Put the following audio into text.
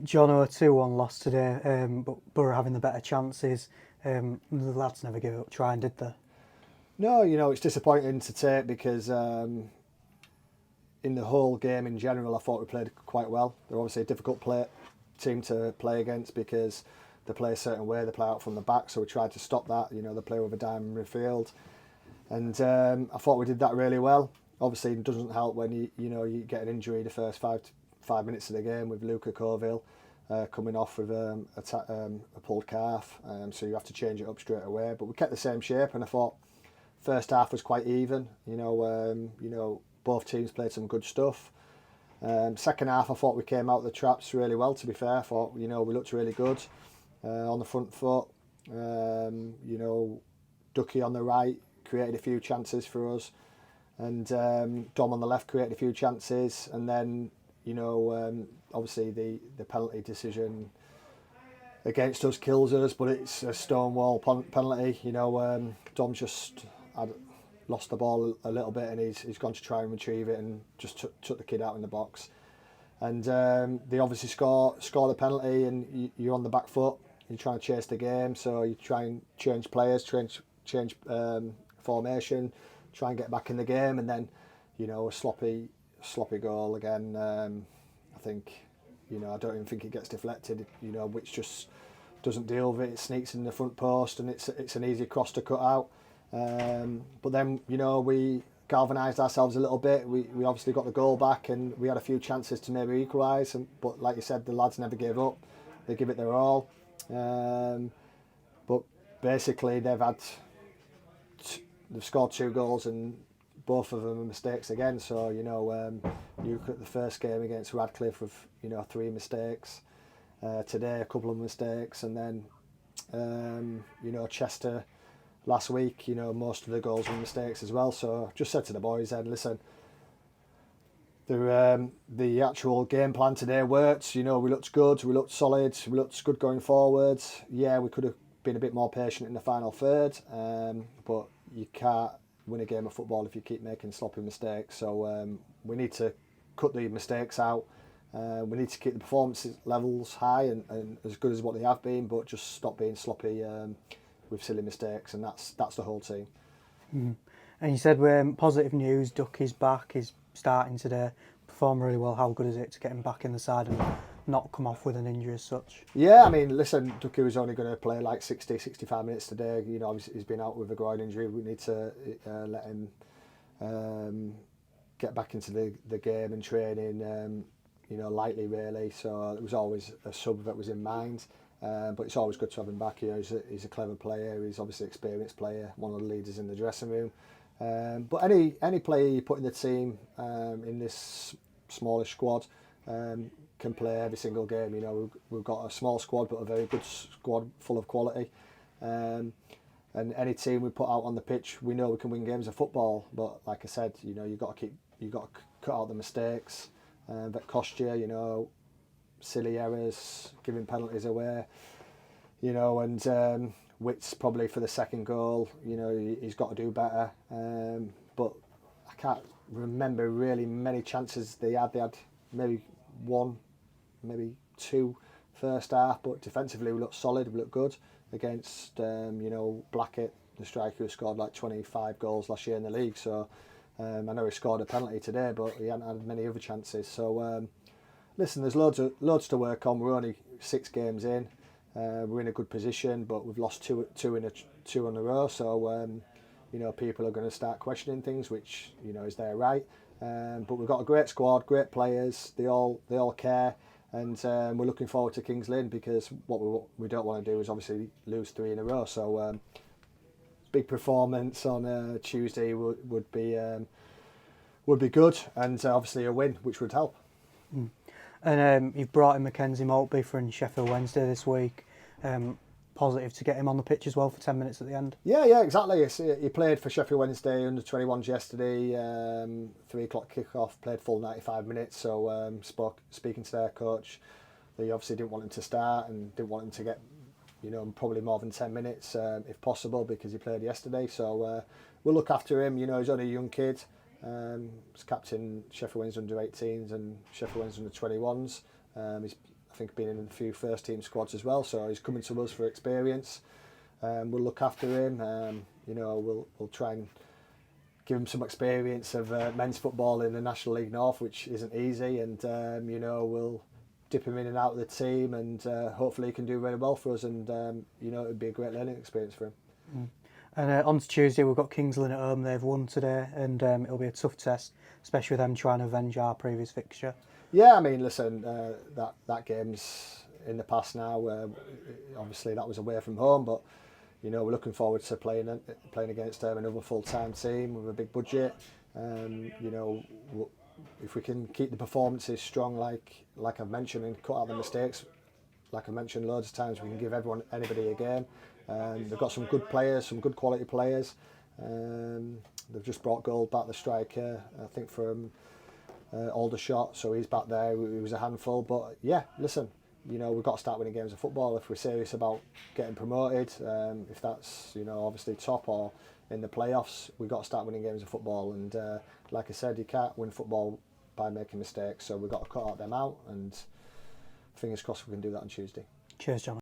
Jono, a 2-1 loss today, but Borough having the better chances. The lads never gave up trying, did they? No, it's disappointing to take because in the whole game in general, I thought we played quite well. They're obviously a difficult team to play against because they play a certain way, they play out from the back, so we tried to stop that. They play with a diamond midfield. And I thought we did that really well. Obviously, it doesn't help when you get an injury the first five minutes of the game with Luca Colville coming off with a pulled calf, so you have to change it up straight away. But we kept the same shape, and I thought first half was quite even. Both teams played some good stuff. Second half, I thought we came out the traps really well. To be fair, I thought we looked really good on the front foot. Ducky on the right created a few chances for us, and Dom on the left created a few chances, and then obviously the penalty decision against us kills us, but it's a stonewall penalty. Dom just had lost the ball a little bit, and he's gone to try and retrieve it and just took the kid out in the box, and they obviously score the penalty, and you're on the back foot. You're trying to chase the game, so you try and change players, change formation, try and get back in the game, and then a sloppy goal again. I think I don't even think it gets deflected. Which just doesn't deal with it. It sneaks in the front post, and it's an easy cross to cut out. But then we galvanised ourselves a little bit. We obviously got the goal back, and we had a few chances to maybe equalise. But like you said, the lads never gave up. They give it their all. But basically, they've scored 2 goals, and both of them are mistakes again. So you look at the first game against Radcliffe with 3 mistakes. Today, a couple of mistakes, and then Chester last week. Most of the goals were mistakes as well. So I just said to the boys then, listen. The actual game plan today worked. We looked good, we looked solid, we looked good going forward. Yeah, we could have been a bit more patient in the final third, but you can't win a game of football if you keep making sloppy mistakes. So we need to cut the mistakes out. We need to keep the performance levels high and as good as what they have been, but just stop being sloppy with silly mistakes, and that's the whole team. Mm. And you said we're positive news. Ducky's back. He's starting today. Performed really well. How good is it to get him back in the side and not come off with an injury as such? Yeah, I mean, listen, Ducky was only going to play like 60, 65 minutes today. He's been out with a groin injury. We need to let him get back into the game and training, lightly really. So it was always a sub that was in mind. But it's always good to have him back. He's a clever player. He's obviously an experienced player, one of the leaders in the dressing room. But any player you put in the team in this smallish squad can play every single game. We've got a small squad, but a very good squad full of quality. And any team we put out on the pitch, we know we can win games of football. But like I said, you've got to cut out the mistakes that cost you. Silly errors, giving penalties away. And Witt's probably for the second goal. He's got to do better. But I can't remember really many chances they had. They had maybe 1, maybe 2 first half. But defensively, we looked solid. We looked good against Blackett, the striker who scored like 25 goals last year in the league. So I know he scored a penalty today, but he hadn't had many other chances. So listen, there's loads to work on. We're only 6 games in. We're in a good position, but we've lost two in a row. So people are going to start questioning things, which is their right. But we've got a great squad, great players. They all care, and we're looking forward to Kings Lynn, because what we don't want to do is obviously lose 3 in a row. So big performance on Tuesday would be good, and obviously a win, which would help. Mm. And you've brought in Mackenzie Maltby for Sheffield Wednesday this week. Positive to get him on the pitch as well for 10 minutes at the end. Yeah, exactly. He played for Sheffield Wednesday under 21s yesterday. 3 o'clock kickoff, played full 95 minutes. So speaking to their coach, they obviously didn't want him to start and didn't want him to get probably more than 10 minutes if possible, because he played yesterday. So we'll look after him. He's only a young kid. He's captain Sheffield Wednesday under 18s and Sheffield Wednesday under 21s. He's I think been in a few first team squads as well, so he's coming to us for experience. We'll look after him. You know, we'll try and give him some experience of men's football in the National League North, which isn't easy, and you know, we'll dip him in and out of the team, and hopefully he can do very well for us, and you know, it'd be a great learning experience for him. And on to Tuesday, we've got Kings Lynn at home. They've won today, and it'll be a tough test, especially with them trying to avenge our previous fixture. Yeah, I mean, listen, that game's in the past now. Obviously, that was away from home, but you know, we're looking forward to playing against another full-time team with a big budget. You know, if we can keep the performances strong, like I've mentioned, and cut out the mistakes, like I mentioned loads of times, we can give anybody a game. They've got some good players, some good quality players. They've just brought Gold back, the striker, I think from Aldershot, so he's back there. He was a handful, but yeah, listen, you know, we've got to start winning games of football if we're serious about getting promoted. If that's, you know, obviously top or in the playoffs, we've got to start winning games of football. And like I said, you can't win football by making mistakes, so we've got to cut them out. And fingers crossed we can do that on Tuesday. Cheers, John.